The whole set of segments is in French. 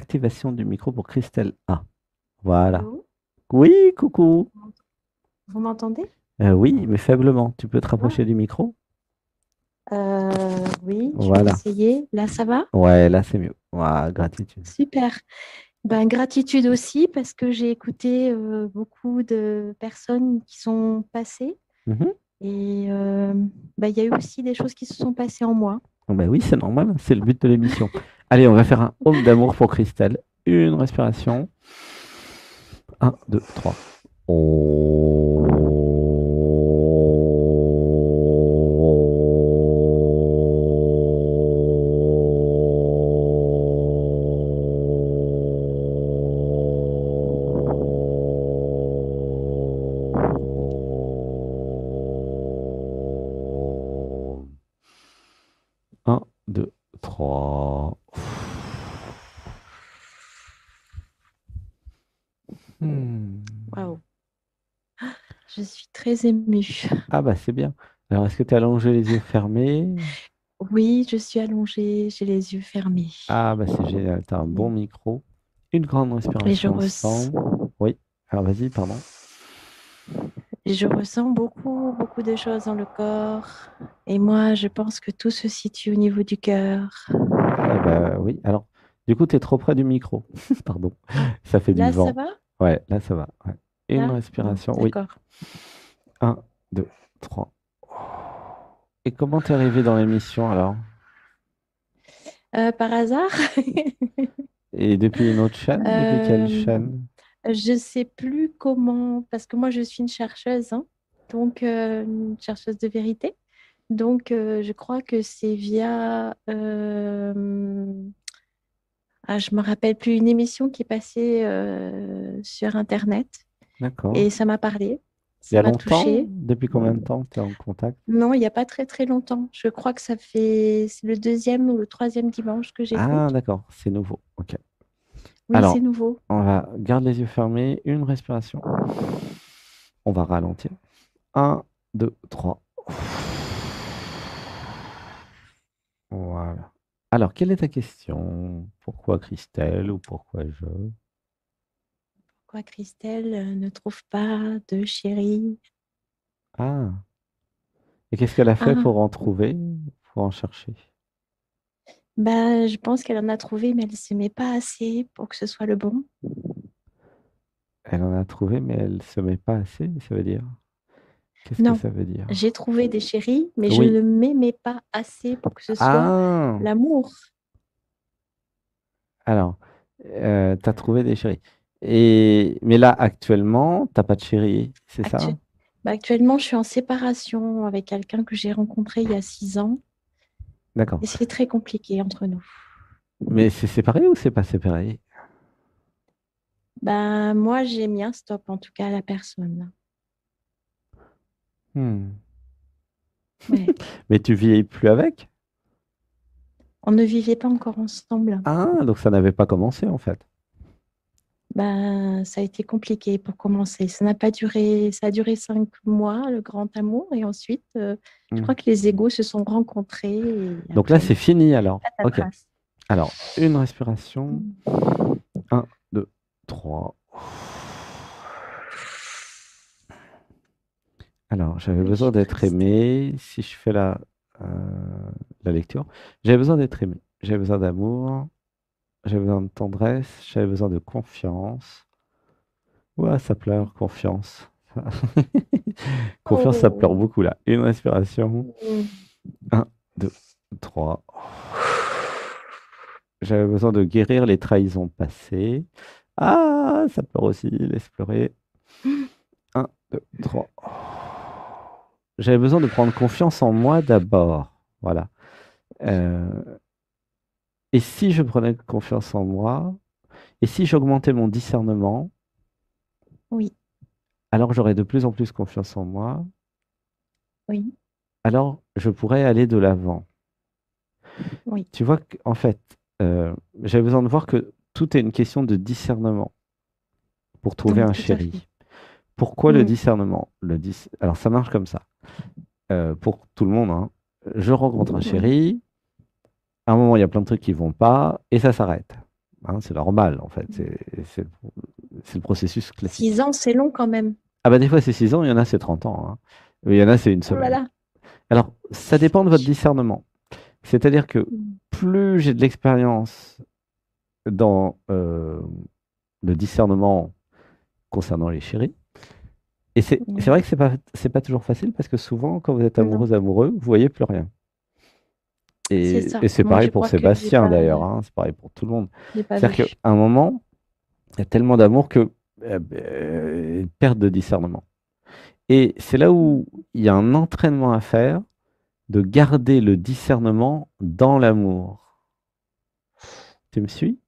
Activation du micro pour Christelle A. Voilà. Allô? Oui, coucou. Vous m'entendez? Oui, mais faiblement. Tu peux te Ah, rapprocher du micro? oui, je vais Voilà. essayer. Là, ça va? Ouais, là c'est mieux. Voilà, gratitude. Super. Ben, gratitude aussi parce que j'ai écouté beaucoup de personnes qui sont passées Mhm. et ben, il y a eu aussi des choses qui se sont passées en moi. Oh, bah oui, c'est normal, c'est le but de l'émission. Allez, on va faire un home d'amour pour Christelle. Une respiration. Un, deux, trois. Un, deux, trois. Hmm. Waouh, je suis très émue. Ah bah c'est bien. Alors, est-ce que tu as allongé les yeux fermés? Oui, je suis allongée, j'ai les yeux fermés Ah bah c'est génial, tu as un bon et, micro. Une grande et je respiration ressens, ensemble. Oui, alors vas-y, pardon. et je ressens beaucoup, beaucoup de choses dans le corps. Et moi, je pense que tout se situe au niveau du cœur. Ah bah oui, alors du coup tu es trop près du micro. Pardon, ça fait du Là, ça vent. va? Ouais, là ça va. Ouais. Une Là? Bon, respiration, oui. d'accord. Un, deux, trois. Et comment t'es arrivé dans l'émission alors? Par hasard, Et depuis une autre chaîne? Depuis quelle euh, chaîne? je sais plus comment, parce que moi je suis une chercheuse, hein, donc une chercheuse de vérité. Donc je crois que c'est via, je me rappelle plus, une émission qui est passée sur Internet D'accord. et ça m'a parlé, Il y ça a m'a longtemps? touchée. Depuis combien de temps tu es en contact? Non, il n'y a pas très très longtemps. Je crois que c'est le deuxième ou le troisième dimanche que Ah j'écoute. d'accord, c'est nouveau. Ok. Oui, c'est Alors, nouveau. on va garder les yeux fermés, une respiration. On va ralentir. Un, deux, trois. Voilà. Alors, quelle est ta question? Pourquoi Christelle ou pourquoi je? Pourquoi Christelle ne trouve pas de chéri? Ah. Et qu'est-ce qu'elle a fait Ah, pour en trouver, pour en chercher? bah, je pense qu'elle en a trouvé, mais elle ne se met pas assez pour que ce soit le bon. Elle en a trouvé, mais elle se met pas assez, ça veut dire. Qu'est-ce que Non, ça veut dire? j'ai trouvé des chéris, mais je Oui. ne m'aimais pas assez pour que ce soit Ah. l'amour. Alors, t'as trouvé des chéris. Mais là, actuellement, t'as pas de chéri, c'est Actu- ça? Bah, actuellement, je suis en séparation avec quelqu'un que j'ai rencontré il y a 6 ans D'accord. et c'est très compliqué entre nous. Mais c'est séparé ou c'est pas séparé? Bah, moi, j'ai mis un stop en tout cas à la personne. Hmm. Ouais. Mais tu vieillis plus avec? On ne vivait pas encore ensemble. Ah, donc ça n'avait pas commencé en fait. Ben, ça a été compliqué pour commencer. Ça n'a pas duré, ça a duré 5 mois, le grand amour. Et ensuite, je Hmm. crois que les égos se sont rencontrés et Donc là, après, c'est fini alors. Ok. patatras. Alors, une respiration. Mm. Un, deux, trois. Alors, j'avais Oui, je besoin suis d'être triste. aimé. Si je fais euh, la lecture, j'avais besoin d'être aimé. J'avais besoin d'amour. J'avais besoin de tendresse. J'avais besoin de confiance. Ouais, ça pleure, confiance. Confiance, ça pleure Oh. beaucoup là. Une respiration. Mm. Un, deux, trois. J'avais besoin de guérir les trahisons passées. Ah, ça pleure aussi. Laisse pleurer. Un, deux, trois. J'avais besoin de prendre confiance en moi d'abord. Voilà. Euh, et si je prenais confiance en moi, et si j'augmentais mon discernement, Oui, alors j'aurais de plus en plus confiance en moi, oui, alors je pourrais aller de l'avant. oui. Tu vois qu'en fait, j'avais besoin de voir que tout est une question de discernement pour trouver Oui, un tout à fait. chéri. Pourquoi le Mm. discernement? Alors ça marche comme ça. Pour tout le monde, hein. Je rencontre un Oui, chéri, à un moment il y a plein de trucs qui vont pas, et ça s'arrête. hein, c'est normal, en fait. C'est le processus classique. 6 ans, c'est long quand même. Ah bah des fois c'est 6 ans, il y en a c'est 30 ans, hein. Il y en a c'est une Oh là semaine. là. Alors, ça dépend de votre discernement. C'est-à-dire que Mm. plus j'ai de l'expérience dans le discernement concernant les chéris, et c'est Oui. vrai que c'est pas toujours facile parce que souvent, quand vous êtes Non, amoureuse, amoureux, vous voyez plus rien. c'est Et ça. c'est Moi, pareil je pour crois que Sébastien d'ailleurs, hein, c'est pareil pour tout le monde. j'ai pas C'est-à-dire vu. qu'à un moment, il y a tellement d'amour que une perte de discernement. Et c'est là où il y a un entraînement à faire de garder le discernement dans l'amour. Tu me suis?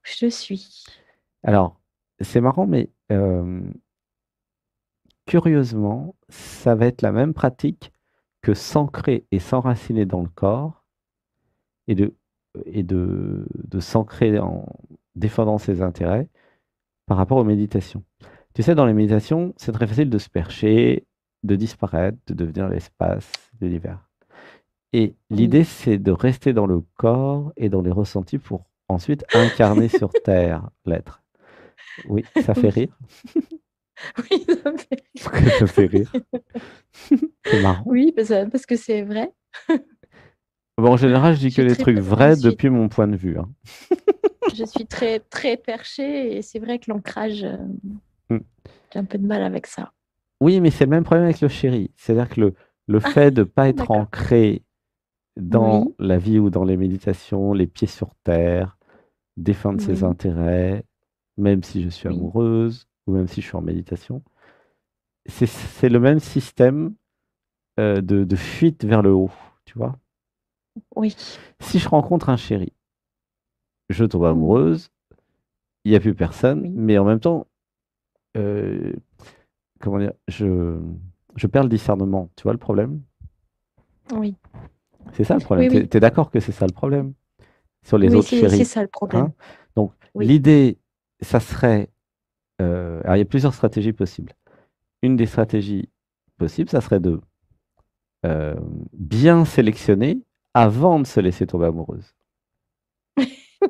Je suis. Alors, c'est marrant, mais curieusement, ça va être la même pratique que s'ancrer et s'enraciner dans le corps et de s'ancrer en défendant ses intérêts par rapport aux méditations. Tu sais, dans les méditations, c'est très facile de se percher, de disparaître, de devenir l'espace de l'univers. Et Oui. l'idée, c'est de rester dans le corps et dans les ressentis pour ensuite incarner sur Terre l'être. Oui, ça fait Oui. rire. Oui, ça me fait Pourquoi ça fait rire? rire. C'est marrant. Oui, parce que c'est vrai. Bon, en général, je dis Je que suis les très, trucs je vrais suis, depuis mon point de vue, hein. je suis très, très perchée et c'est vrai que l'ancrage, Mm. j'ai un peu de mal avec ça. Oui, mais c'est le même problème avec le chéri. C'est-à-dire que le Ah, fait de ne pas être d'accord. ancré dans Oui, la vie ou dans les méditations, les pieds sur terre, défendre ses oui, intérêts, même si je suis oui, amoureuse ou même si je suis en méditation, c'est le même système de fuite vers le haut, tu vois. oui. Si je rencontre un chéri, je tombe Mm, amoureuse, il n'y a plus personne, oui, mais en même temps, euh, comment dire, je perds le discernement. Tu vois le problème? oui, C'est ça le problème. oui, Tu oui, es, d'accord que c'est ça le problème sur les oui, autres c'est chéris, ça le hein? problème. Donc, Oui, l'idée, ça serait. Alors, il y a plusieurs stratégies possibles. Une des stratégies possibles, ça serait de euh, bien sélectionner avant de se laisser tomber amoureuse.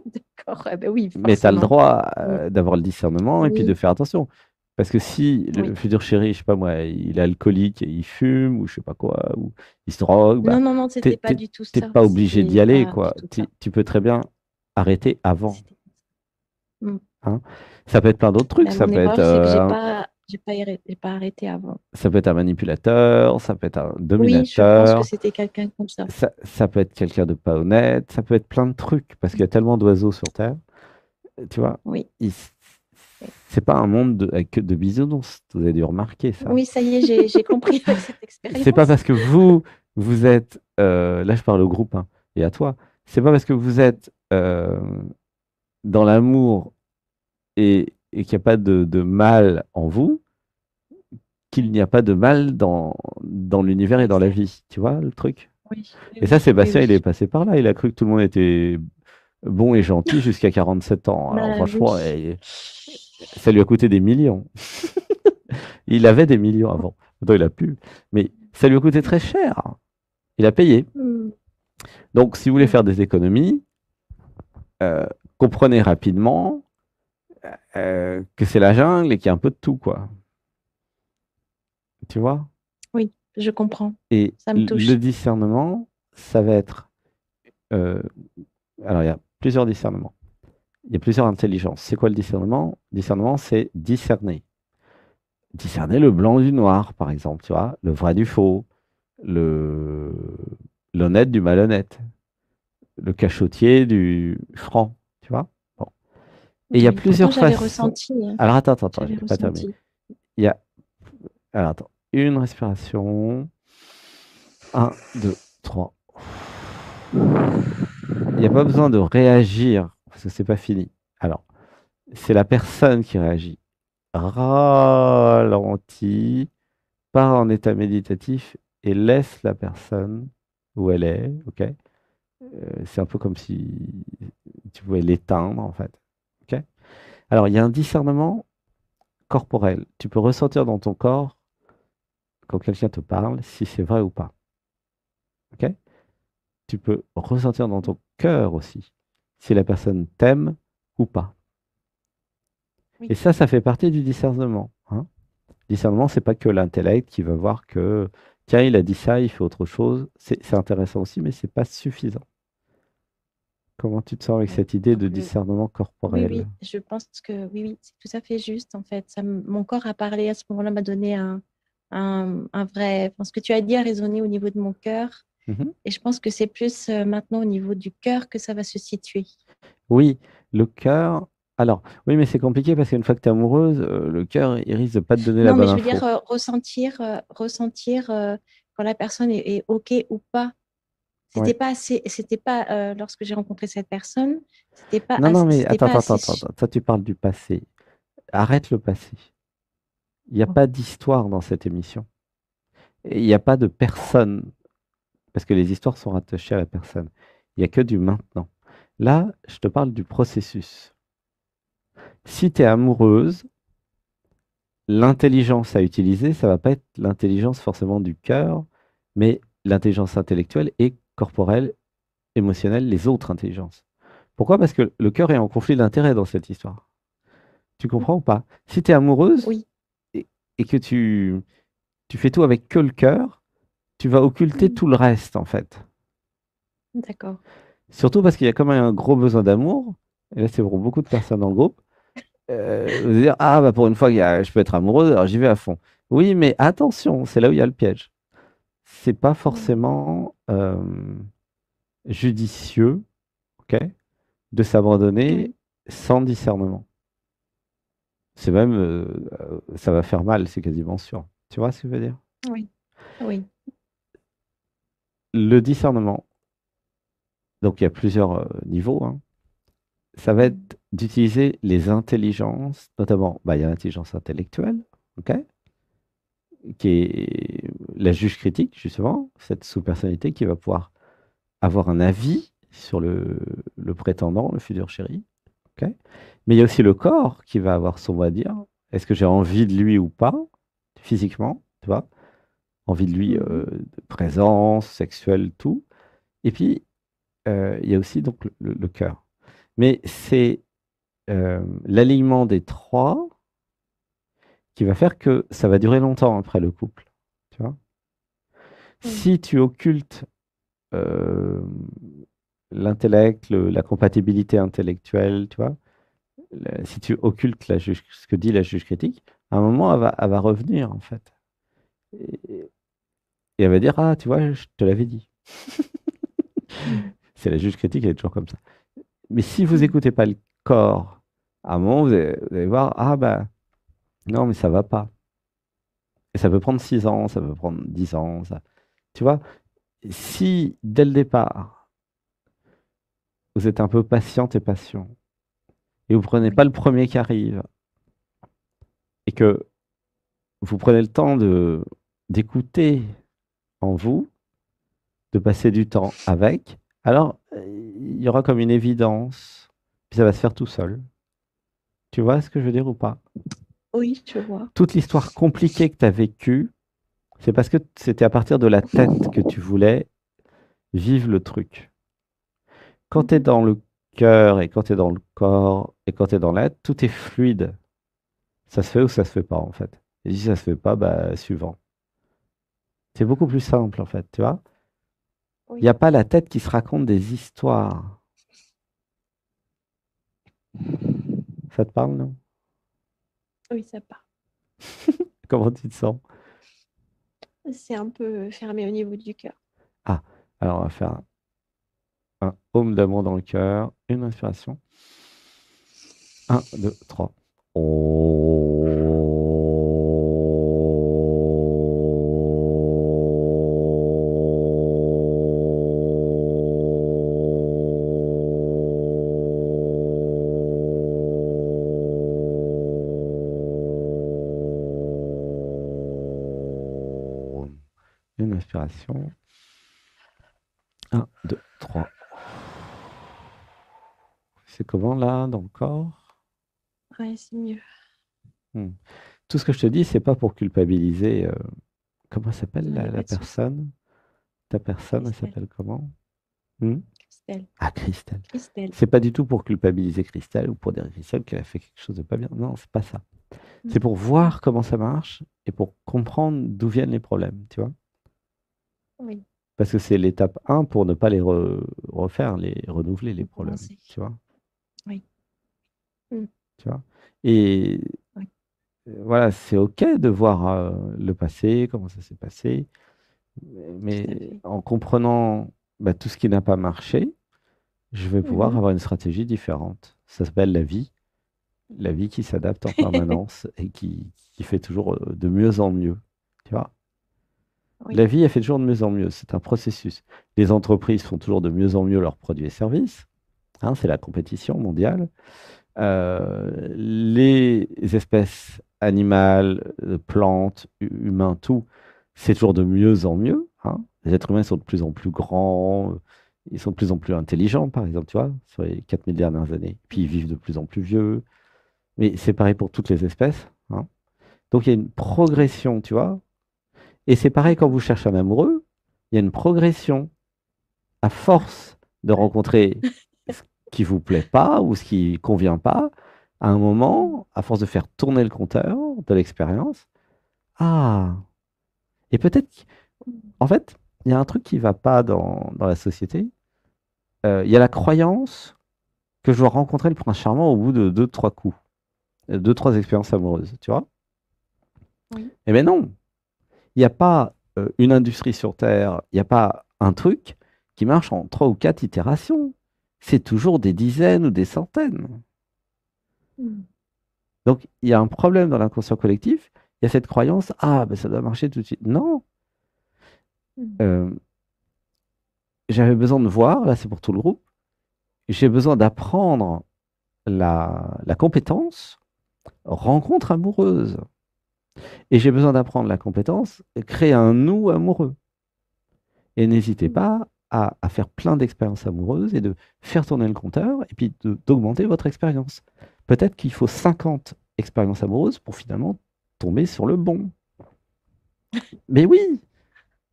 d'accord. Ah ben oui, Mais tu as le forcément. droit Mm, d'avoir le discernement et puis de oui, faire attention. Parce que si le oui. futur chéri, je sais pas moi, il est alcoolique et il fume ou je sais pas quoi, ou il se drogue, bah, Non, non, non, t'es c'était pas t'es- du tout t'es ça. pas obligé d'y C'était aller, pas du quoi. tout ça. Tu peux très bien arrêter avant, C'était- Mm. hein. Ça peut être plein d'autres trucs. Mais mon erreur, c'est que j'ai pas arrêté avant. Ça peut être un manipulateur, ça peut être un Oui, je pense que dominateur, c'était quelqu'un comme ça. ça peut être quelqu'un de pas honnête, ça peut être plein de trucs, parce qu'il y a tellement d'oiseaux sur Terre, tu vois. Oui. il- C'est pas un monde avec que de bisounours, vous avez dû remarquer ça. Oui, ça y est, j'ai compris avec cette C'est pas expérience. parce que vous êtes, là je parle au groupe hein, et à toi, c'est pas parce que vous êtes dans l'amour et qu'il n'y a pas de mal en vous, qu'il Oui, n'y a pas de mal dans l'univers et dans la exact. vie, tu vois le truc? Oui, oui, Et ça, oui, oui, Sébastien, il est oui. passé par là. Il a cru que tout le monde était bon et gentil jusqu'à 47 ans. Alors Bah oui. franchement, ça lui a coûté des millions. Il avait des millions avant. Maintenant, il a plus. Mais ça lui a coûté très cher. Il a payé. Mm, Donc, si vous voulez mm. faire des économies, euh, comprenez rapidement que c'est la jungle et qu'il y a un peu de tout, quoi. Tu vois? Oui, je comprends. Et Ça me le touche. discernement, ça va être... euh, alors, il y a plusieurs discernements. Il y a plusieurs intelligences. C'est quoi le discernement? Discernement, c'est discerner. Discerner le blanc du noir, par exemple, tu vois, le vrai du faux, le l'honnête du malhonnête, le cachotier du franc, tu vois. Bon. Et il y a Oui, pourtant, plusieurs j'avais façons. ressenti, hein. Alors attends, je J'avais n'ai pas terminé. ressenti. Il y a, alors attends, une respiration, un, deux, trois. Il n'y a pas besoin de réagir parce que c'est pas fini. Alors, c'est la personne qui réagit. Ralentis, pars en état méditatif et laisse la personne où elle est, ok? C'est un peu comme si tu pouvais l'éteindre, en fait, ok? Alors, il y a un discernement corporel. Tu peux ressentir dans ton corps, quand quelqu'un te parle, si c'est vrai ou pas, ok? Tu peux ressentir dans ton cœur aussi, si la personne t'aime ou pas. Et Oui. ça fait partie du discernement, hein. Discernement, c'est pas que l'intellect qui va voir que, tiens, il a dit ça, il fait autre chose. C'est intéressant aussi, mais c'est pas suffisant. Comment tu te sens avec Ouais. cette idée de Donc, discernement oui, corporel? oui, je pense que oui, oui, c'est tout à fait juste en fait. Mon corps a parlé à ce moment-là, m'a donné un vrai. Enfin, ce que tu as dit a résonné au niveau de mon cœur. Mhm. Et je pense que c'est plus maintenant au niveau du cœur que ça va se situer. Oui, le cœur. Alors, oui, mais c'est compliqué parce qu'une fois que tu es amoureuse, le cœur, il risque de pas te donner la Non, mais bonne je veux dire info. ressentir quand la personne est OK ou pas. Ouais. C'était pas lorsque j'ai rencontré cette personne, Non, non, mais c'était attends, pas attends, assez. attends, attends. Toi, tu parles du passé. Arrête le passé. Il n'y a Bon, pas d'histoire dans cette émission. Et il n'y a pas de personne, parce que les histoires sont rattachées à la personne. Il n'y a que du maintenant. Là, je te parle du processus. Si tu es amoureuse, l'intelligence à utiliser, ça va pas être l'intelligence forcément du cœur, mais l'intelligence intellectuelle et corporelle, émotionnelle, les autres intelligences. Pourquoi? Parce que le cœur est en conflit d'intérêts dans cette histoire. Tu comprends ou pas? Si tu es amoureuse oui, et, et que tu fais tout avec que le cœur, tu vas occulter mm, tout le reste, en fait. d'accord. Surtout parce qu'il y a quand même un gros besoin d'amour, et là c'est pour beaucoup de personnes dans le groupe, de dire, ah bah pour une fois je peux être amoureuse, alors j'y vais à fond. Oui, mais attention, c'est là où il y a le piège. C'est pas Mm, forcément judicieux, ok, de s'abandonner oui, sans discernement. C'est même, ça va faire mal, c'est quasiment sûr. Tu vois ce que je veux dire? oui, oui. Le discernement, donc il y a plusieurs niveaux, hein. Ça va Mm, être d'utiliser les intelligences, notamment, bah, il y a l'intelligence intellectuelle, ok, qui est la juge critique, justement, cette sous-personnalité qui va pouvoir avoir un avis sur le prétendant, le futur chéri, ok. Mais il y a aussi le corps qui va avoir son mot à dire. Est-ce que j'ai envie de lui ou pas, physiquement, tu vois, envie de lui, mhm, de présence, sexuelle, tout. Et puis, il y a aussi donc le cœur. Mais c'est l'alignement des trois qui va faire que ça va durer longtemps après le couple. Tu vois? oui, Si tu occultes euh, l'intellect, la compatibilité intellectuelle, tu vois, si tu occultes ce que dit la juge critique, à un moment, elle va revenir, en fait. Et, et elle va dire, ah, tu vois, je te l'avais dit. mm, C'est la juge critique, elle est toujours comme ça. Mais si vous mm, n'écoutez pas le corps, à un moment, vous allez voir, ah, bah, non, mais ça va pas. Et ça peut prendre 6 ans, ça peut prendre 10 ans, ça. Tu vois, si dès le départ, vous êtes un peu patiente et patient, et vous prenez pas oui, le premier qui arrive, et que vous prenez le temps d'écouter en vous, de passer du temps avec, alors il y aura comme une évidence, puis ça va se faire tout seul. Tu vois ce que je veux dire ou pas? oui, je vois. Toute l'histoire compliquée que tu as vécue, c'est parce que c'était à partir de la tête que tu voulais vivre le truc. Quand tu es Mhm, dans le cœur et quand tu es dans le corps et quand tu es dans l'être, tout est fluide. Ça se fait ou ça se fait pas en fait. Et si ça se fait pas, bah suivant. C'est beaucoup plus simple en fait, tu vois. Il n'y oui, a pas la tête qui se raconte des histoires. Ça te parle, non? oui, ça part. Comment tu te sens? C'est un peu fermé au niveau du cœur. Ah, alors on va faire un haume d'amour dans le cœur. Une inspiration. Un, 2, 3. Une inspiration. Un, 2, 3. C'est comment là dans le corps? Ouais, c'est mieux. Hmm. Tout ce que je te dis, c'est pas pour culpabiliser. Comment s'appelle Non, il n'y a la pas de souci. personne? Ta personne, elle Estelle. s'appelle comment? Hmm. Christelle. Ah, Christelle. Christelle. C'est pas du tout pour culpabiliser Christelle ou pour dire à Christelle qu'elle a fait quelque chose de pas bien. Non, c'est pas ça. C'est Mm. pour voir comment ça marche et pour comprendre d'où viennent les problèmes, tu vois. Oui, Parce que c'est l'étape 1 pour ne pas les refaire, les renouveler, les problèmes, recommencer. tu vois. Oui. Mm. Tu vois. Et Oui, voilà, c'est OK de voir le passé, comment ça s'est passé, tout à mais fait. en comprenant bah, tout ce qui n'a pas marché, je vais pouvoir Mhm. avoir une stratégie différente. Ça s'appelle la vie qui s'adapte en permanence et qui fait toujours de mieux en mieux. Tu vois? Oui. La vie, elle fait toujours de mieux en mieux. C'est un processus. Les entreprises font toujours de mieux en mieux leurs produits et services. Hein, c'est la compétition mondiale. Les espèces animales, plantes, humains, tout, c'est toujours de mieux en mieux. Hein. Les êtres humains sont de plus en plus grands, ils sont de plus en plus intelligents, par exemple, tu vois, sur les 4000 dernières années. Puis ils vivent de plus en plus vieux. Mais c'est pareil pour toutes les espèces. Hein. Donc il y a une Oui. progression, tu vois. Et c'est pareil quand D'accord. vous cherchez un amoureux, il y a une progression. À force de Ouais. rencontrer ce qui vous plaît pas ou ce qui convient pas, à un Mm. moment, à force de faire tourner le compteur de l'expérience, ah, et peut-être, Mm. en fait, il y a un truc qui va pas dans la société. Il y a la croyance que je dois rencontrer le prince charmant au bout de deux, trois coups, deux, trois expériences amoureuses, tu vois? Oui. Eh bien non, il n'y a pas une industrie sur Terre, il n'y a pas un truc qui marche en trois ou quatre itérations. C'est toujours des dizaines ou des centaines. Mm. Donc, il y a un problème dans l'inconscient collectif. Il y a cette croyance, ah, ben, ça doit marcher tout de suite. Non, Mm. euh, j'avais besoin de voir, là c'est pour tout le groupe, j'ai besoin d'apprendre la compétence rencontre amoureuse. Et j'ai besoin d'apprendre la compétence créer un nous amoureux. Et n'hésitez Mm. pas à faire plein d'expériences amoureuses et de faire tourner le compteur et puis d'augmenter votre expérience. Peut-être qu'il faut 50 expériences amoureuses pour finalement tomber sur le bon. Mais oui,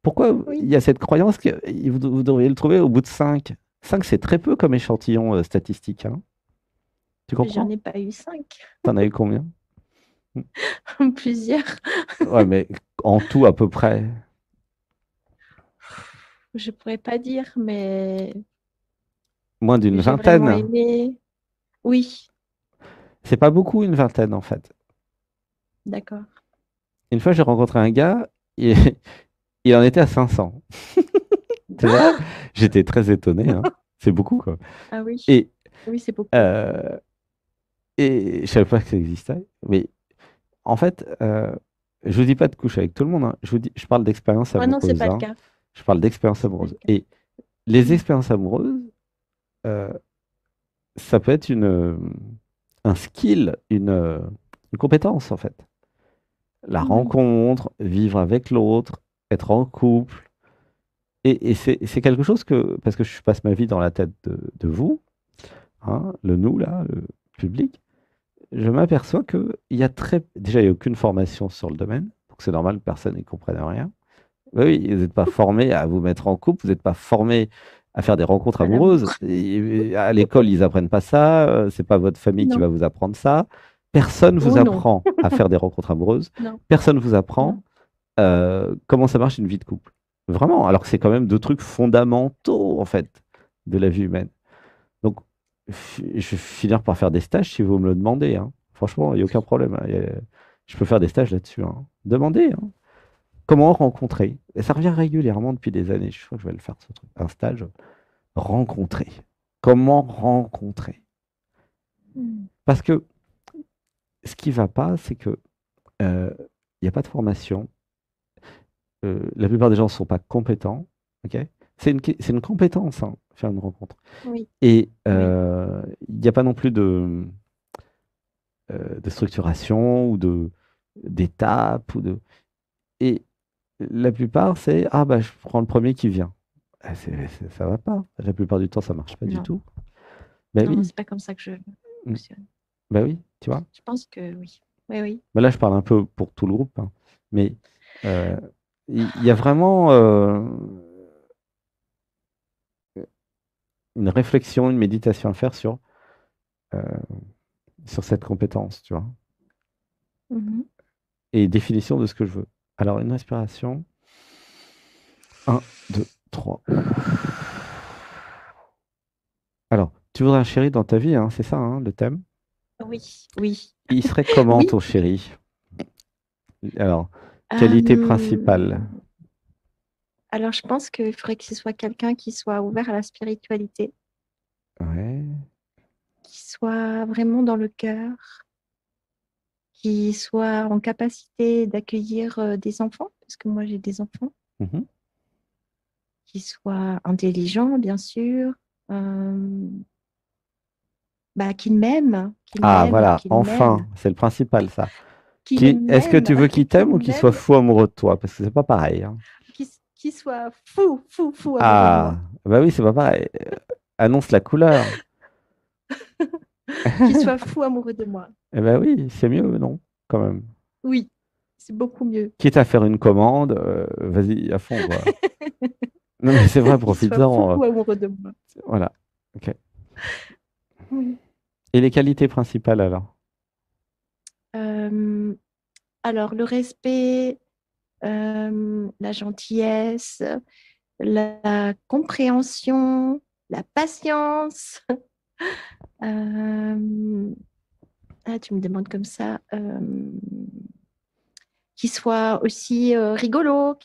pourquoi il Oui. y a cette croyance que vous devriez le trouver au bout de 5? 5, c'est très peu comme échantillon statistique. Hein. Tu J'en comprends? ai pas eu 5. T'en as eu combien? Plusieurs. Ouais, mais en tout à peu près. Je pourrais pas dire, mais Moins d'une j'ai vraiment vingtaine. aimé. Oui, C'est pas beaucoup une vingtaine en fait. d'accord. Une fois, j'ai rencontré un gars, et il en était à 500. Tu vois? J'étais très étonné. Hein. C'est beaucoup quoi. Ah oui, Et, oui, c'est beaucoup. euh, et je savais pas que ça existait. Mais en fait, je vous dis pas de coucher avec tout le monde. Hein. Je vous dis, je parle d'expérience Ah non, c'est amoureuse. pas le Hein. cas. Je parle d'expérience C'est pas amoureuse. le cas. Et les Mm. expériences amoureuses, euh, ça peut être un skill, une compétence en fait. La Oui. rencontre, vivre avec l'autre, être en couple. Et c'est quelque chose que, parce que je passe ma vie dans la tête de vous, hein, le nous là, le public, je m'aperçois qu'il y a déjà, il n'y a aucune formation sur le domaine, donc c'est normal, personne n'y comprenne rien. Bah oui, vous n'êtes pas formé à vous mettre en couple, vous n'êtes pas formé à faire des rencontres À l'amour. amoureuses. Et à l'école, ils apprennent pas ça. C'est pas votre famille qui va Non. vous apprendre ça. Personne vous Oh non. apprend à faire des rencontres amoureuses. Non. Personne vous apprend Non. comment ça marche une vie de couple. Vraiment, alors que c'est quand même deux trucs fondamentaux en fait de la vie humaine. Donc, je vais finir par faire des stages si vous me le demandez. Hein. Franchement, il n'y a aucun problème. Hein. Je peux faire des stages là-dessus. Hein. Demandez. Hein. Comment rencontrer? Et ça revient régulièrement depuis des années. Je crois que je vais le faire, ce truc. Un stage. Rencontrer. Comment rencontrer? Mm. Parce que ce qui ne va pas, c'est que il n'y a pas de formation. La plupart des gens ne sont pas compétents. Ok. C'est une compétence, hein, faire une rencontre. Oui. Et Oui. il n'y a pas non plus de structuration ou d'étapes. Et la plupart, c'est ah bah je prends le premier qui vient. Ah, ça va pas. La plupart du temps, ça marche pas du Non. tout. Ben Non, oui, c'est pas comme ça que je mm, fonctionne. ben oui, tu vois. Je pense que oui. Oui, oui. Mais là, je parle un peu pour tout le groupe, hein. Mais euh, il y a vraiment une réflexion, une méditation à faire euh, sur cette compétence, tu vois, Mhm. et définition de ce que je veux. Alors, une respiration. Un, 2, 3. Alors, tu voudrais un chéri dans ta vie, hein, c'est ça, hein, le thème? Oui, oui, Il serait comment oui. ton chéri? Alors, qualité principale. Euh, alors, je pense qu'il faudrait que ce soit quelqu'un qui soit ouvert à la spiritualité, Ouais. qui soit vraiment dans le cœur, qui soit en capacité d'accueillir des enfants, parce que moi j'ai des enfants, Mhm. qui soit intelligent, bien sûr, euh, bah, qu'il m'aime, qu'il Ah, m'aime, voilà, qu'il m'aime, enfin, c'est le principal, ça. qu'il Est-ce que m'aime, tu veux qu'il t'aime qu'il ou qu'il soit m'aime, fou amoureux de toi? Parce que c'est pas pareil, hein. qu'il soit fou, fou, fou amoureux de Ah, moi, bah oui, c'est pas pareil. Annonce la couleur. qu'il soit fou amoureux de moi. Eh ben oui, c'est mieux, non? Quand même. Oui, c'est beaucoup mieux. Quitte à faire une commande, vas-y à fond, quoi. Non, mais c'est vrai, Qu'il soit fou profites-en. amoureux de moi. Voilà. Ok. Oui. Et les qualités principales alors? Euh, alors, le respect, la gentillesse, la compréhension, la patience. Euh, tu me demandes comme ça. Qu'il soit aussi rigolo,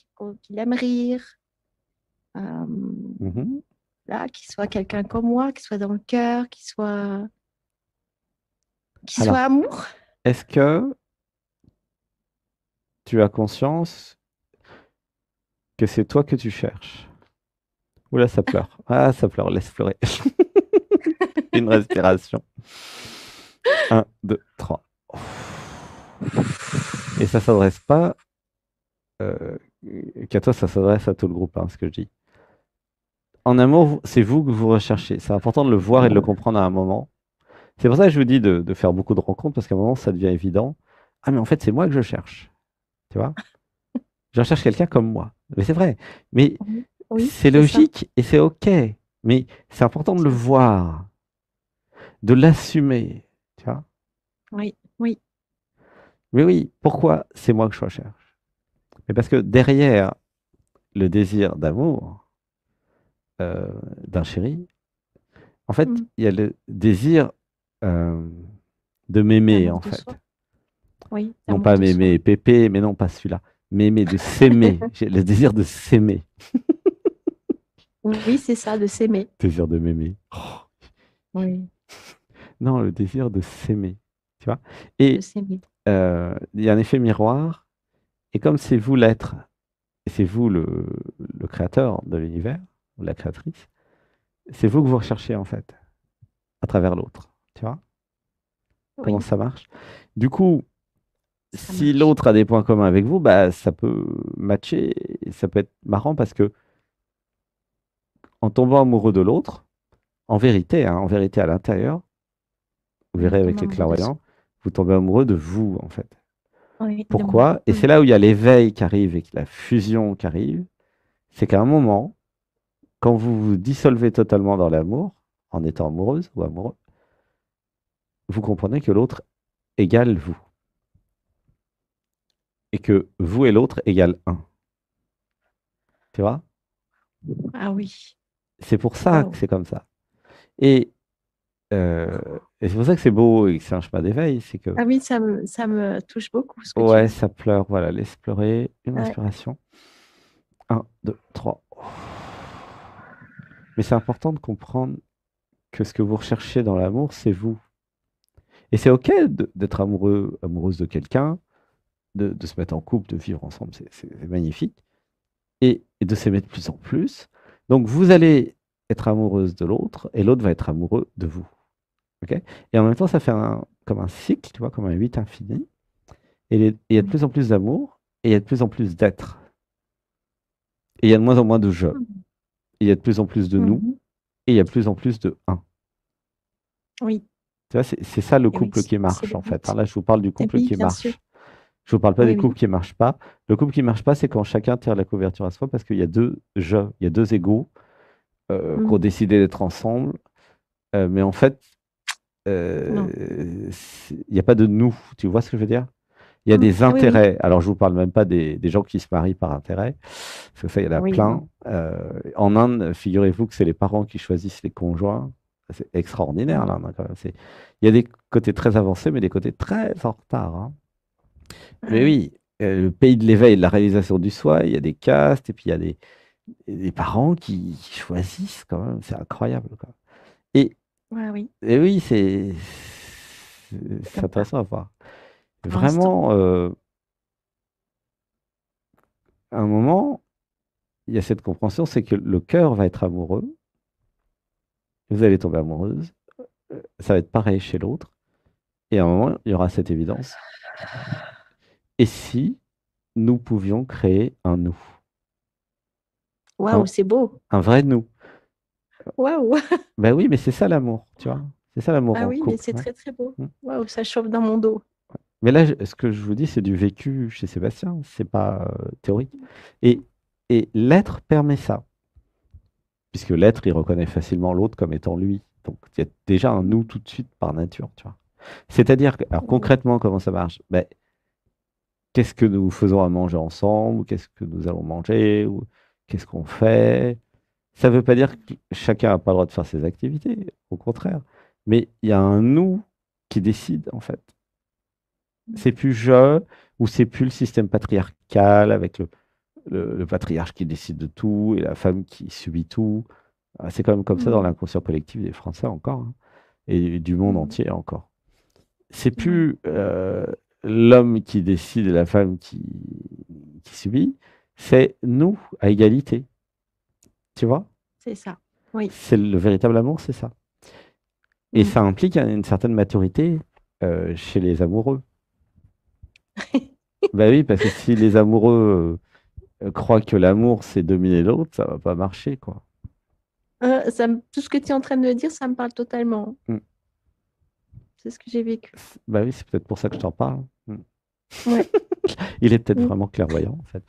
qu'il aime rire. Euh, Mhm. là, qu'il soit quelqu'un comme moi, qu'il soit dans le cœur, qu'il soit Alors, amour. est-ce que tu as conscience que c'est toi que tu cherches? Oula, ça pleure. Ah, ça pleure, laisse pleurer. Une respiration. Un, deux, trois. Et ça s'adresse pas euh, qu'à toi, ça s'adresse à tout le groupe, hein, ce que je dis. En amour, c'est vous que vous recherchez. C'est important de le voir et de le comprendre à un moment. C'est pour ça que je vous dis de faire beaucoup de rencontres, parce qu'à un moment, ça devient évident. Ah, mais en fait, c'est moi que je cherche. Tu vois? Je recherche quelqu'un comme moi. Mais c'est vrai. Mais Oui, oui, c'est c'est ça. logique et c'est OK. Mais c'est important de le C'est OK. voir, de l'assumer. Tu vois? Oui, oui. Mais oui, pourquoi c'est moi que je recherche? Mais parce que derrière le désir d'amour euh, d'un chéri, en fait, Mm. il y a le désir euh, de m'aimer, D'amour en de soi. fait. Oui, Non d'amour pas de soi. m'aimer pépé, mais non pas celui-là. M'aimer, de s'aimer. J'ai le désir de s'aimer. Oui, c'est ça, de s'aimer. Désir de m'aimer. Oh, Oui, non, le désir de s'aimer. Tu vois? de Et s'aimer. il y a un effet miroir. Et comme c'est vous l'être, et c'est vous le créateur de l'univers, ou la créatrice, c'est vous que vous recherchez, en fait, à travers l'autre. Tu vois? Comment Oui, ça marche? Du coup, ça si marche. l'autre a des points communs avec vous, bah, ça peut matcher, et ça peut être marrant parce que en tombant amoureux de l'autre, en vérité, hein, en vérité à l'intérieur, vous Oui, on verrez tombe avec les amoureux de clairvoyants, soi. vous tombez amoureux de vous, en fait. Oui, de moi. Pourquoi? Et Mm. c'est là où il y a l'éveil qui arrive et que la fusion qui arrive, c'est qu'à un moment, quand vous vous dissolvez totalement dans l'amour, en étant amoureuse ou amoureux, vous comprenez que l'autre égale vous, et que vous et l'autre égale un. Tu vois? Ah oui. C'est pour ça que Waouh. c'est comme ça. Et, euh, et c'est pour ça que c'est beau et que c'est un chemin d'éveil, c'est que, Ah oui, ça me touche beaucoup ce que tu ouais, dis. ça pleure, voilà, laisse pleurer, une Ouais. respiration. Un, deux, trois. Mais c'est important de comprendre que ce que vous recherchez dans l'amour, c'est vous. Et c'est OK d'être amoureux, amoureuse de quelqu'un, de se mettre en couple, de vivre ensemble, c'est magnifique. Et de s'aimer de plus en plus. Donc vous allez être amoureuse de l'autre et l'autre va être amoureux de vous. OK? Et en même temps, ça fait comme un cycle, tu vois, comme un 8 infini. Et il y a de Oui. plus en plus d'amour et il y a de plus en plus d'être. Et il y a de moins en moins de je. Et Mhm. il y a de plus en plus de nous Mhm. et il y a de plus en plus de un. Oui. Tu vois, c'est ça le Et oui, couple qui c'est marche le en fait, hein. but. Là, je vous parle du Et couple oui, qui bien sûr. marche. Je vous parle pas Oui, des couples oui. qui marchent pas. Le couple qui marche pas, c'est quand chacun tire la couverture à soi parce qu'il y a deux je, il y a deux égaux qu'on Mm. décidait d'être ensemble, mais en fait, Non. il n'y a pas de nous, tu vois ce que je veux dire? Il y a Mm. des Oui, oui. intérêts. Alors, je vous parle même pas des gens qui se marient par intérêt, parce que ça, il y en a Oui, plein. non. En Inde, figurez-vous que c'est les parents qui choisissent les conjoints. C'est extraordinaire, Mm. là, quand même. Il y a des côtés très avancés, mais des côtés très en retard, hein. Ah Mais oui. oui, le pays de l'éveil, de la réalisation du soi, il y a des castes, et puis il y a des parents qui choisissent quand même. C'est incroyable, quoi. Et, Ouais, oui. et oui, C'est c'est comme ça. intéressant à voir. Pour l'instant. Vraiment, à un moment, il y a cette compréhension, c'est que le cœur va être amoureux, vous allez tomber amoureuse, ça va être pareil chez l'autre, et à un moment, il y aura cette évidence. Et si nous pouvions créer un nous, Waouh, un, c'est beau. un vrai nous? Waouh. Ben oui, mais c'est ça l'amour, tu vois. C'est ça l'amour Ah en oui, mais couple, c'est hein. très, très beau. Mm. Waouh, ça chauffe dans mon dos. Mais là, ce que je vous dis, c'est du vécu chez Sébastien, c'est pas théorique. Et, et l'être permet ça, puisque l'être, il reconnaît facilement l'autre comme étant lui. Donc, il y a déjà un nous tout de suite par nature, tu vois. C'est-à-dire que, alors concrètement, comment ça marche? Ben, qu'est-ce que nous faisons à manger ensemble? Ou qu'est-ce que nous allons manger? Ou qu'est-ce qu'on fait? Ça ne veut pas dire que chacun n'a pas le droit de faire ses activités, au contraire. Mais il y a un nous qui décide, en fait. C'est plus je, ou c'est plus le système patriarcal avec le patriarche qui décide de tout et la femme qui subit tout. C'est quand même comme ça dans Mm. l'inconscient collectif des Français encore, hein, et du monde Mm. entier encore. C'est Ouais, plus l'homme qui décide et la femme qui subit, c'est nous à égalité. Tu vois? c'est ça. Oui. C'est le véritable amour, c'est ça. Et Mm. ça implique une certaine maturité chez les amoureux. Bah oui, parce que si les amoureux croient que l'amour, c'est dominer l'autre, ça va pas marcher, quoi. Tout ce que tu es en train de me dire, ça me parle totalement. Mm. C'est ce que j'ai vécu. Bah oui, c'est peut-être pour ça que je t'en parle. Mm. Ouais. Il est peut-être Mm. vraiment clairvoyant, en fait.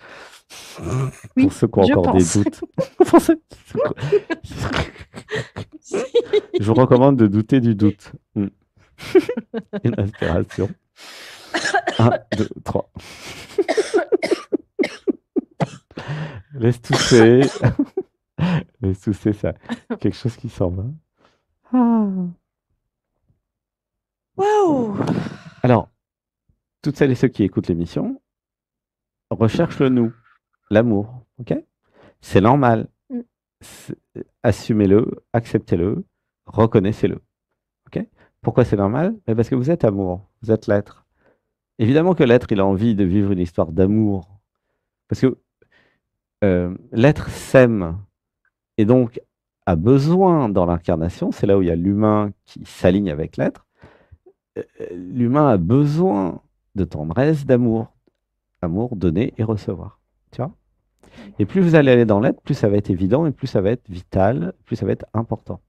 Pour Oui, ceux qui ont je encore des pense. doutes. Pour ceux- Je vous recommande de douter du doute. Mm. Une inspiration. Un, deux, trois. Laisse tousser. Laisse tousser, ça. Quelque chose qui s'en va. Ah. Waouh! Alors, toutes celles et ceux qui écoutent l'émission recherchent le nous, l'amour. Ok? C'est normal. Mm. Assumez-le, acceptez-le, reconnaissez-le. Ok? Pourquoi c'est normal? Mais parce que vous êtes amour, vous êtes l'être. Évidemment que l'être, il a envie de vivre une histoire d'amour. Parce que l'être s'aime et donc a besoin dans l'incarnation, c'est là où il y a l'humain qui s'aligne avec l'être, l'humain a besoin de tendresse, d'amour. Amour, donner et recevoir. Tu vois? Et plus vous allez aller dans l'être, plus ça va être évident et plus ça va être vital, plus ça va être important.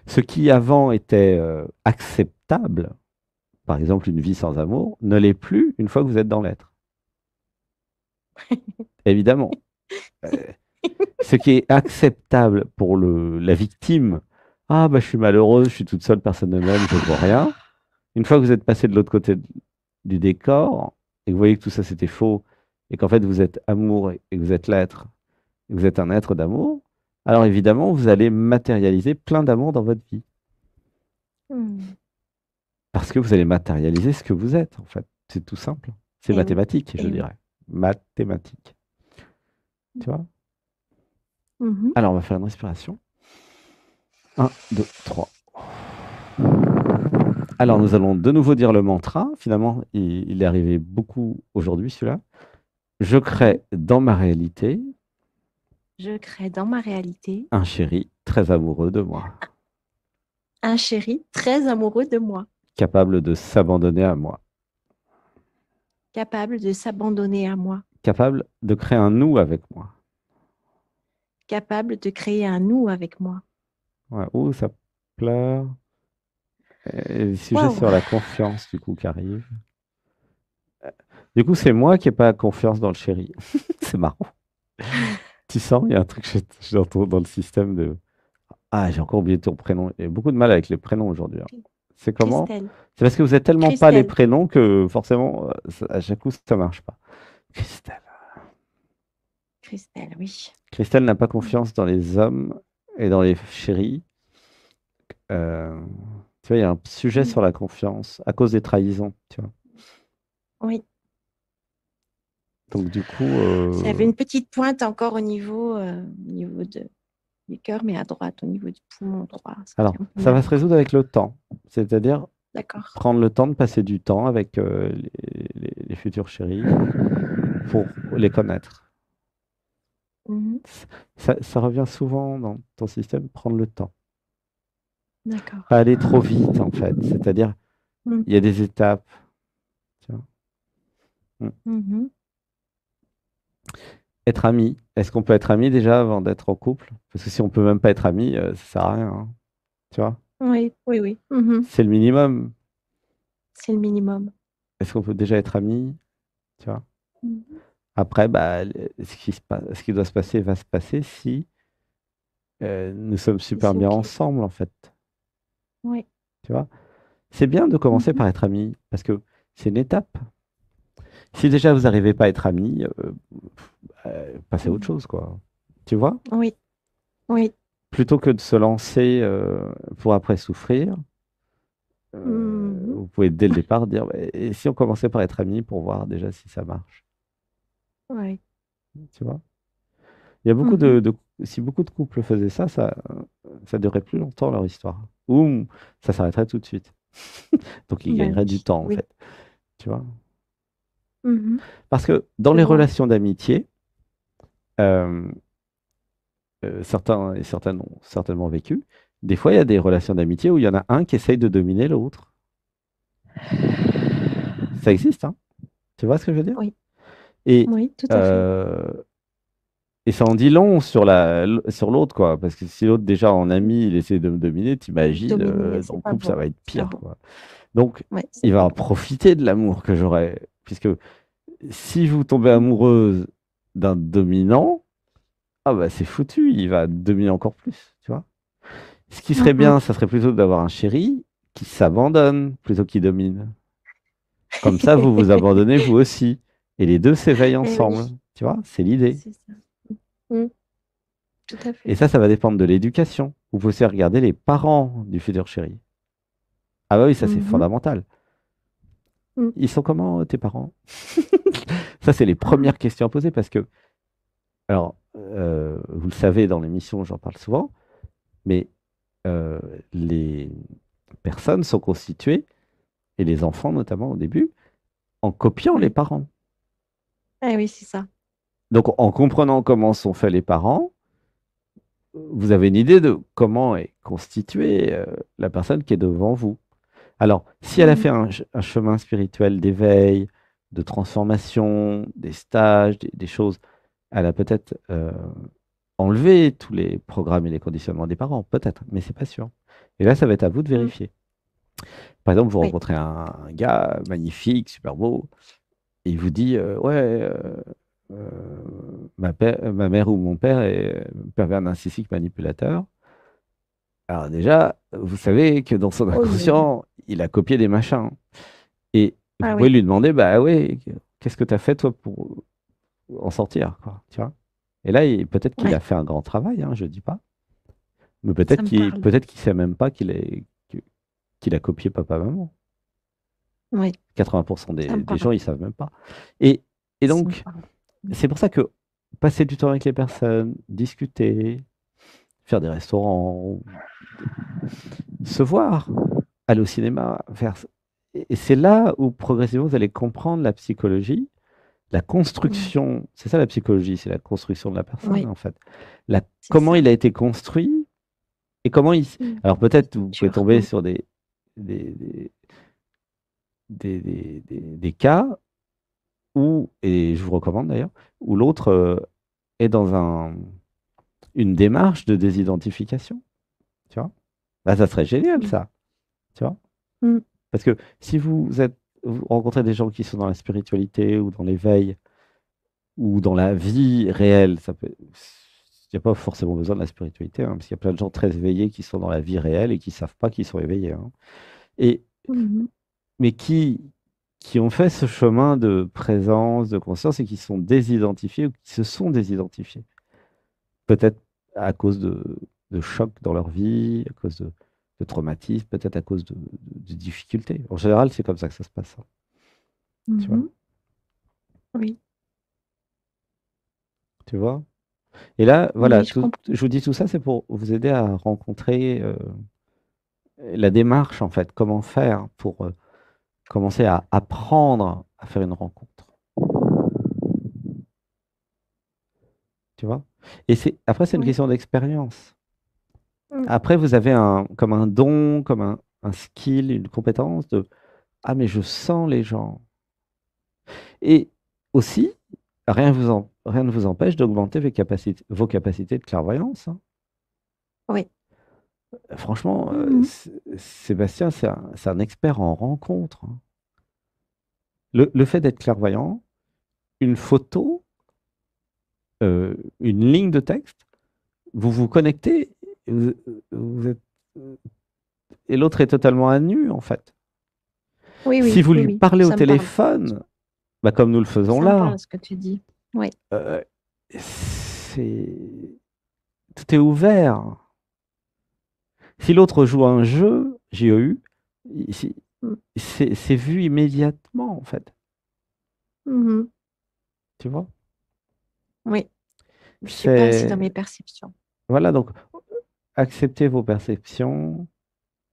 Ce qui avant était acceptable, par exemple une vie sans amour, ne l'est plus une fois que vous êtes dans l'être. Évidemment. Euh, Ce qui est acceptable pour la victime, ah bah je suis malheureuse, je suis toute seule, personne ne m'aime, je ne vois rien. Une fois que vous êtes passé de l'autre côté du décor et que vous voyez que tout ça c'était faux et qu'en fait vous êtes amour et que vous êtes l'être, et que vous êtes un être d'amour, alors évidemment vous allez matérialiser plein d'amour dans votre vie. Mm. Parce que vous allez matérialiser ce que vous êtes en fait. C'est tout simple. C'est Eh oui, mathématique, je eh oui. dirais. Mathématique. Tu vois? Mhm. Alors on va faire une respiration. Un, 2, 3. Alors, nous allons de nouveau dire le mantra. Finalement, il est arrivé beaucoup aujourd'hui, celui-là. Je Mhm. crée dans ma réalité Je crée dans ma réalité un chéri très amoureux de moi, un chéri très amoureux de moi, capable de s'abandonner à moi, capable de s'abandonner à moi, capable de créer un nous avec moi. capable de créer un nous avec moi. Ouais, ouh, ça pleure. Et le sujet Waouh! sur la confiance, du coup, qui arrive. Du coup, c'est moi qui n'ai pas confiance dans le chéri. C'est marrant. Tu sens, il y a un truc dans le système de... Ah, j'ai encore oublié ton prénom. J'ai beaucoup de mal avec les prénoms aujourd'hui, hein. C'est comment? Christelle. C'est parce que vous êtes tellement pas les Christelle. prénoms que forcément, à chaque coup, ça marche pas. Christelle. Christelle, oui. Christelle n'a pas confiance dans les hommes et dans les chéris. Euh, Tu vois, il y a un sujet Mm. sur la confiance à cause des trahisons, tu vois. Oui. Donc du coup, Ça avait une petite pointe encore au niveau du cœur, mais à droite, au niveau du poumon droit. Ça alors, fait un peu ça mal va se encore. résoudre avec le temps. C'est-à-dire D'accord. prendre le temps de passer du temps avec les futurs chéris pour les connaître. Mhm. Ça revient souvent dans ton système, prendre le temps. D'accord. Pas aller trop vite, en fait. C'est-à-dire, Mm. il y a des étapes. Tu vois. Mm. Mhm. Être ami. Est-ce qu'on peut être ami déjà avant d'être en couple? Parce que si on peut même pas être ami, ça sert à rien, hein. Tu vois? Oui, oui, oui. Mhm. C'est le minimum. C'est le minimum. Est-ce qu'on peut déjà être ami? Tu vois? Mhm. Après, bah, ce qui doit se passer va se passer si nous sommes Si super c'est bien OK. ensemble, en fait. Oui. Tu vois? C'est bien de commencer Mhm. par être ami, parce que c'est une étape. Si déjà vous n'arrivez pas à être ami, passez à autre Mhm. chose, quoi. Tu vois? Oui, oui. Plutôt que de se lancer pour après souffrir, Mhm. vous pouvez dès le départ dire, bah, et si on commençait par être amis pour voir déjà si ça marche, Oui. tu vois? Il y a beaucoup Mhm. si beaucoup de couples faisaient ça, ça durerait plus longtemps leur histoire. Ou ça s'arrêterait tout de suite. Donc ils Ben gagneraient du oui, temps en oui. fait, tu vois? Mhm. Parce que dans Je les vois. relations d'amitié, euh, certains et certaines ont certainement vécu, des fois il y a des relations d'amitié où il y en a un qui essaye de dominer l'autre. Ça existe, hein? Tu vois ce que je veux dire? Oui, Et, oui, tout à fait. euh, et ça en dit long sur sur l'autre, quoi. Parce que si l'autre, déjà en ami, il essaie de me dominer, t'imagines, Dominer, dans c'est le pas couple, ça bon. va être C'est pas pire, bon. quoi. Donc, Oui, c'est il va pas en bon. profiter de l'amour que j'aurai. Puisque si vous tombez Mhm. amoureuse d'un dominant, ah bah c'est foutu, il va dominer encore plus, tu vois. Ce qui serait Mhm. bien, ça serait plutôt d'avoir un chéri qui s'abandonne plutôt qu'il domine. Comme ça, vous vous abandonnez vous aussi. Et les deux s'éveillent Eh oui, ensemble, tu vois, c'est l'idée. c'est ça. Mhm. Tout à Et fait. ça va dépendre de l'éducation. Vous pouvez aussi regarder les parents du futur chéri. Ah bah oui, ça c'est Mhm. fondamental. Mhm. Ils sont comment tes parents? Ça, c'est les premières questions à poser parce que, alors, vous le savez, dans l'émission, j'en parle souvent, mais euh, les personnes sont constituées, et les enfants notamment au début, en copiant les Oui. parents. Eh oui, c'est ça. Donc, en comprenant comment sont faits les parents, vous avez une idée de comment est constituée la personne qui est devant vous. Alors, si elle a Mhm. fait un chemin spirituel d'éveil, de transformation, des stages, des choses, elle a peut-être enlevé tous les programmes et les conditionnements des parents, peut-être, mais c'est pas sûr. Et là, ça va être à vous de Mhm. vérifier. Par exemple, vous Oui. rencontrez un gars magnifique, super beau, et il vous dit, ouais, euh, ma mère ou mon père est pervers narcissique manipulateur. Alors déjà, vous savez que dans son Oh là là. inconscient, il a copié des machins. Et vous Ah pouvez oui, lui demander, bah ouais, qu'est-ce que tu as fait toi pour en sortir, quoi, tu vois? Et là, peut-être qu'il a ouais, fait un grand travail, hein, je dis pas. Mais ça me parle. peut-être qu'il sait même pas qu'il a copié papa-maman. Oui, 80% ça me des parle. gens, ils savent même pas. Et, et Ça me donc, parle. c'est pour ça que passer du temps avec les personnes, discuter, faire des restaurants, se voir, aller au cinéma, et c'est là où progressivement vous allez comprendre la psychologie, la Mhm. construction. C'est ça la psychologie, c'est la construction de la personne Oui, en fait. c'est Comment ça. il a été construit et comment il. Mhm. Alors Les peut-être vous pouvez structures. tomber sur des, des, des cas où, et je vous recommande d'ailleurs, où l'autre est dans une démarche de désidentification. Tu vois? Là, ça serait génial Mhm. ça. Tu vois? Mhm. Parce que si vous rencontrez des gens qui sont dans la spiritualité ou dans l'éveil ou dans la vie réelle, ça peut. n'y a pas forcément besoin de la spiritualité, hein, parce qu'il y a plein de gens très éveillés qui sont dans la vie réelle et qui ne savent pas qu'ils sont éveillés, hein. Et, Mhm. mais qui ont fait ce chemin de présence, de conscience et qui sont désidentifiés ou qui se sont désidentifiés. Peut-être à cause de chocs dans leur vie, à cause de traumatismes, peut-être à cause de difficultés. En général, c'est comme ça que ça se passe, hein, tu vois. Mhm. Oui, Tu vois? Et là, oui, voilà, je comprends. je vous dis tout ça, c'est pour vous aider à rencontrer la démarche, en fait, comment faire pour commencer à apprendre à faire une rencontre. Tu vois? Et après, c'est une Oui. question d'expérience. Mm. Après, vous avez comme un don, comme un skill, une compétence de ah, mais je sens les gens. Et aussi, rien ne vous empêche d'augmenter vos capacités de clairvoyance, hein. Oui. Franchement, Mhm. Sébastien, c'est un expert en rencontre, hein. Le fait d'être clairvoyant, une photo, une ligne de texte, vous vous connectez, et vous êtes, et l'autre est totalement à nu, en fait. Oui, Si oui, vous oui, lui oui, parlez au ça me parle. téléphone, bah, comme nous le faisons Ça me parle là, ce que tu dis. Oui. euh, c'est, tout est ouvert. Si l'autre joue à un jeu, JEU, ici, Mm. c'est vu immédiatement, en fait. Mhm. Tu vois? Oui. Je suis pas assez dans C'est, mes perceptions. voilà, donc, acceptez vos perceptions, Oui.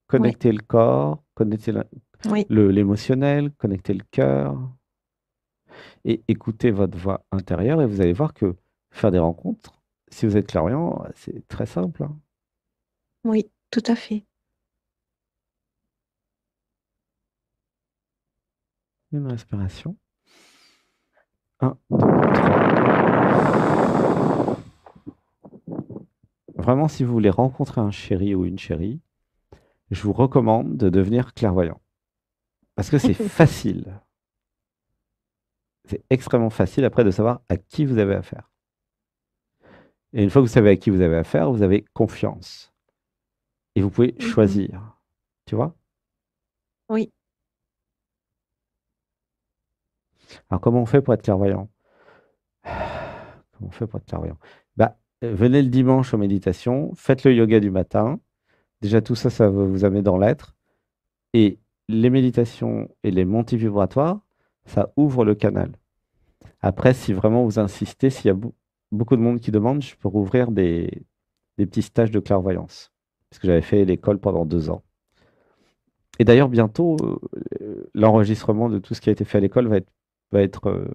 connectez le corps, connectez Oui. l'émotionnel, connectez le cœur et écoutez votre voix intérieure et vous allez voir que faire des rencontres, si vous êtes clairvoyant, c'est très simple, hein. Oui, tout à fait. Une respiration. Un, 2, 3. Vraiment, si vous voulez rencontrer un chéri ou une chérie, je vous recommande de devenir clairvoyant. Parce que c'est facile. C'est extrêmement facile après de savoir à qui vous avez affaire. Et une fois que vous savez à qui vous avez affaire, vous avez confiance. Et vous pouvez Mhm. choisir. Tu vois? Oui. Alors, comment on fait pour être clairvoyant? Comment on fait pour être clairvoyant? Bah, venez le dimanche aux méditations, faites le yoga du matin. Déjà, tout ça, ça va vous amener dans l'être. Et les méditations et les montées vibratoires, ça ouvre le canal. Après, si vraiment vous insistez, s'il y a beaucoup de monde qui demande, je peux rouvrir des petits stages de clairvoyance. Parce que j'avais fait l'école pendant 2 ans. Et d'ailleurs, bientôt, l'enregistrement de tout ce qui a été fait à l'école va être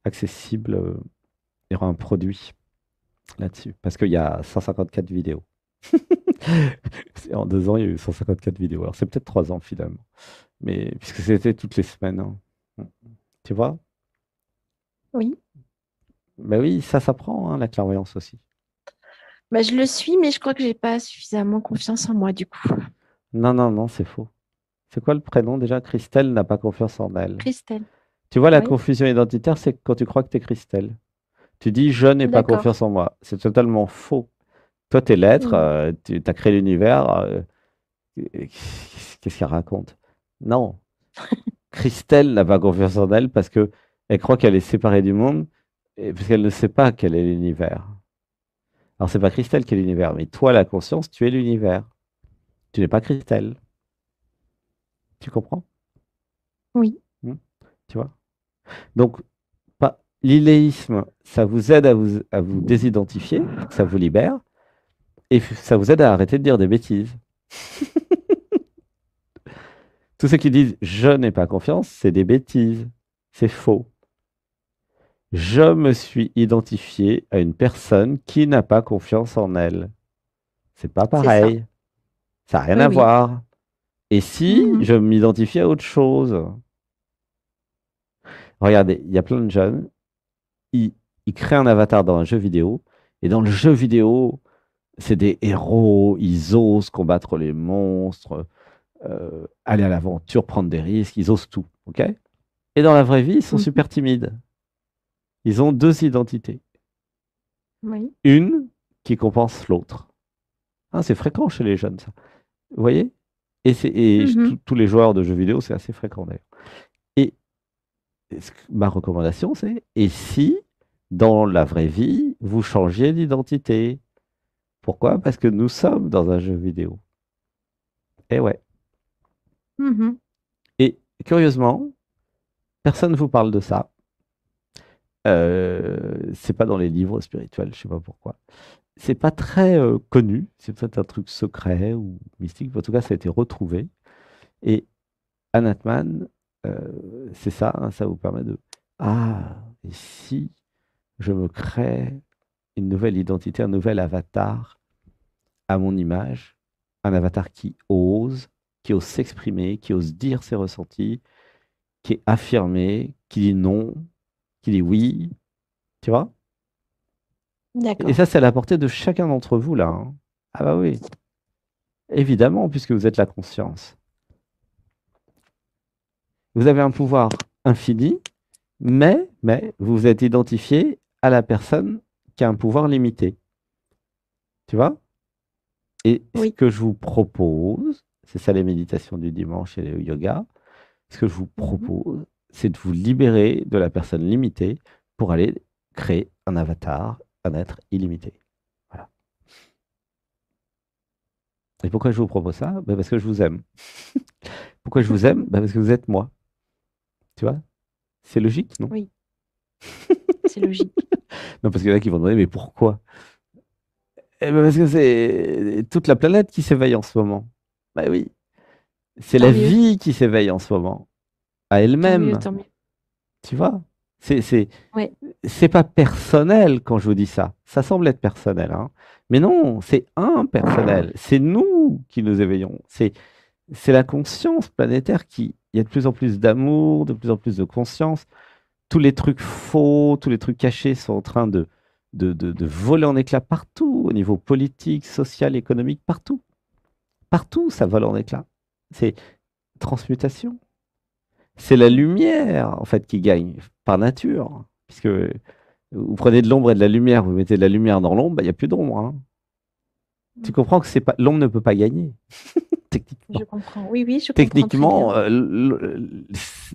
accessible. Il y aura un produit là-dessus. Parce qu'il y a 154 vidéos. En 2 ans, il y a eu 154 vidéos. Alors, c'est peut-être 3 ans finalement. Mais puisque c'était toutes les semaines, hein. Tu vois? Oui. Ben oui, ça s'apprend, hein, la clairvoyance aussi. Bah, je le suis, mais je crois que j'ai pas suffisamment confiance en moi du coup. Non, non, non, c'est faux. C'est quoi le prénom déjà? Christelle n'a pas confiance en elle. Christelle. Tu vois, la Oui. confusion identitaire, c'est quand tu crois que tu es Christelle. Tu dis je n'ai pas D'accord. confiance en moi. C'est totalement faux. Toi, tu es l'être, Mm. tu as créé l'univers. Qu'est-ce qu'elle raconte? Non. Christelle n'a pas confiance en elle parce que elle croit qu'elle est séparée du monde et parce qu'elle ne sait pas quel est l'univers. Alors, c'est pas Christelle qui est l'univers, mais toi, la conscience, tu es l'univers. Tu n'es pas Christelle. Tu comprends? Oui. Hmm. Tu vois? Donc, l'iléisme, ça vous aide à vous désidentifier, ça vous libère, et ça vous aide à arrêter de dire des bêtises. Tous ceux qui disent je n'ai pas confiance, c'est des bêtises. C'est faux. Je me suis identifié à une personne qui n'a pas confiance en elle. C'est pas C'est ça. pareil. Ça n'a rien Oui, à oui. voir. Et si Mhm. je m'identifie à autre chose? Regardez, il y a plein de jeunes, ils, ils créent un avatar dans un jeu vidéo, et dans le jeu vidéo, c'est des héros, ils osent combattre les monstres, aller à l'aventure, prendre des risques, ils osent tout, ok? Et dans la vraie vie, ils sont Mhm. super timides. Ils ont deux identités. Oui. Une qui compense l'autre. Hein, c'est fréquent chez les jeunes, ça. Vous voyez? Et tous les joueurs de jeux vidéo, c'est assez fréquent d'ailleurs. Et ma recommandation, c'est, et si, dans la vraie vie, vous changiez d'identité? Pourquoi? Parce que nous sommes dans un jeu vidéo. Et ouais. Mhm. Et curieusement, personne ne vous parle de ça. C'est pas dans les livres spirituels, je sais pas pourquoi. C'est pas très connu, c'est peut-être un truc secret ou mystique, en tout cas ça a été retrouvé. Et Anatman, c'est ça, hein, ça vous permet de... Ah, et si je me crée une nouvelle identité, un nouvel avatar à mon image, un avatar qui ose s'exprimer, qui ose dire ses ressentis, qui est affirmé, qui dit non, qui dit oui, tu vois? Et D'accord. ça, c'est à la portée de chacun d'entre vous, là. Hein. Ah bah oui, évidemment, puisque vous êtes la conscience. Vous avez un pouvoir infini, mais vous vous êtes identifié à la personne qui a un pouvoir limité. Tu vois? Et ce Oui. que je vous propose, c'est ça les méditations du dimanche et le yoga, ce que je vous Mhm. propose, c'est de vous libérer de la personne limitée pour aller créer un avatar, un être illimité. Voilà. Et pourquoi je vous propose ça? Ben parce que je vous aime. Pourquoi je vous aime? Ben parce que vous êtes moi. Tu vois? C'est logique, non? Oui, c'est logique. Non, parce qu'il y en a qui vont demander, mais pourquoi? Eh ben parce que c'est toute la planète qui s'éveille en ce moment. Ben oui, c'est Tant la mieux, vie qui s'éveille en ce moment, à tant mieux, elle-même. tant mieux. Tu vois? C'est, c'est, Ouais. c'est pas personnel quand je vous dis ça. Ça semble être personnel, hein. Mais non, c'est impersonnel. C'est nous qui nous éveillons. C'est la conscience planétaire qui. Il y a de plus en plus d'amour, de plus en plus de conscience. Tous les trucs faux, tous les trucs cachés sont en train de voler en éclats partout, au niveau politique, social, économique, partout. Partout, ça vole en éclats. C'est transmutation. C'est la lumière, en fait, qui gagne, par nature. Puisque vous prenez de l'ombre et de la lumière, vous mettez de la lumière dans l'ombre, bah, il n'y a plus d'ombre. Hein. Tu Mm. comprends que c'est pas, l'ombre ne peut pas gagner, Je techniquement. comprends. Oui, oui, je comprends très Techniquement, bien.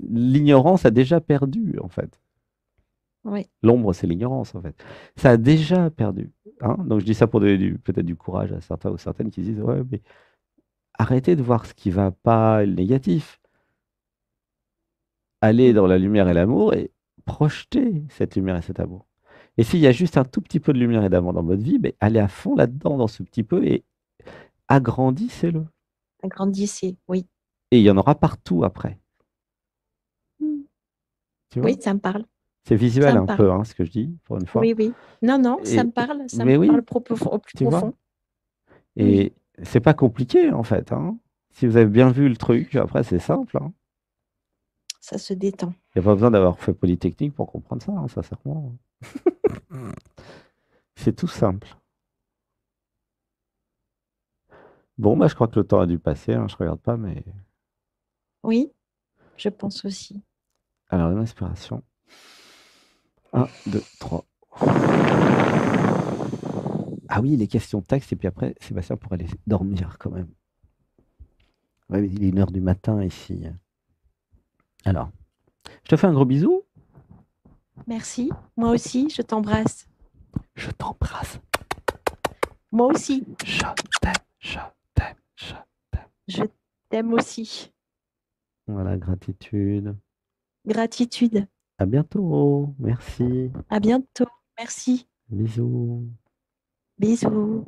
l'ignorance a déjà perdu, en fait. Oui. L'ombre, c'est l'ignorance, en fait. Ça a déjà perdu. Hein. Donc, je dis ça pour donner peut-être du courage à certains ou certaines qui disent, ouais, mais arrêtez de voir ce qui va pas, le négatif. Allez Mm. dans la lumière et l'amour et projetez cette lumière et cet amour. Et s'il y a juste un tout petit peu de lumière et d'amour dans votre vie, ben, allez à fond là-dedans, dans ce petit peu, et agrandissez-le. Agrandissez, oui. Et il y en aura partout après. Mm. Tu Oui, vois? ça me parle. C'est Ça visuel me un parle. peu, hein, ce que je dis, pour une fois. Oui, oui. Non, non, Et, ça me mais parle oui, au plus tu vois. profond. Oui. Et c'est pas compliqué, en fait. Hein. Si vous avez bien vu le truc, après, c'est simple. Hein. Ça se détend. Il n'y a pas besoin d'avoir fait Polytechnique pour comprendre ça, hein, sincèrement. C'est tout simple. Bon, bah, je crois que le temps a dû passer. Hein, je regarde pas, mais. Oui, je pense aussi. Alors, une inspiration. Un, 2, 3. Ah oui, les questions de texte, et puis après, Sébastien pourrait aller dormir quand même. Ouais, il est 1 heure du matin ici. Alors, je te fais un gros bisou. Merci. Moi aussi, je t'embrasse. Je t'embrasse. Moi aussi, Je t'aime, je t'aime, je t'aime. je t'aime aussi. Voilà, gratitude. Gratitude. À bientôt. Merci. À bientôt. Merci. Bisous. Bisous.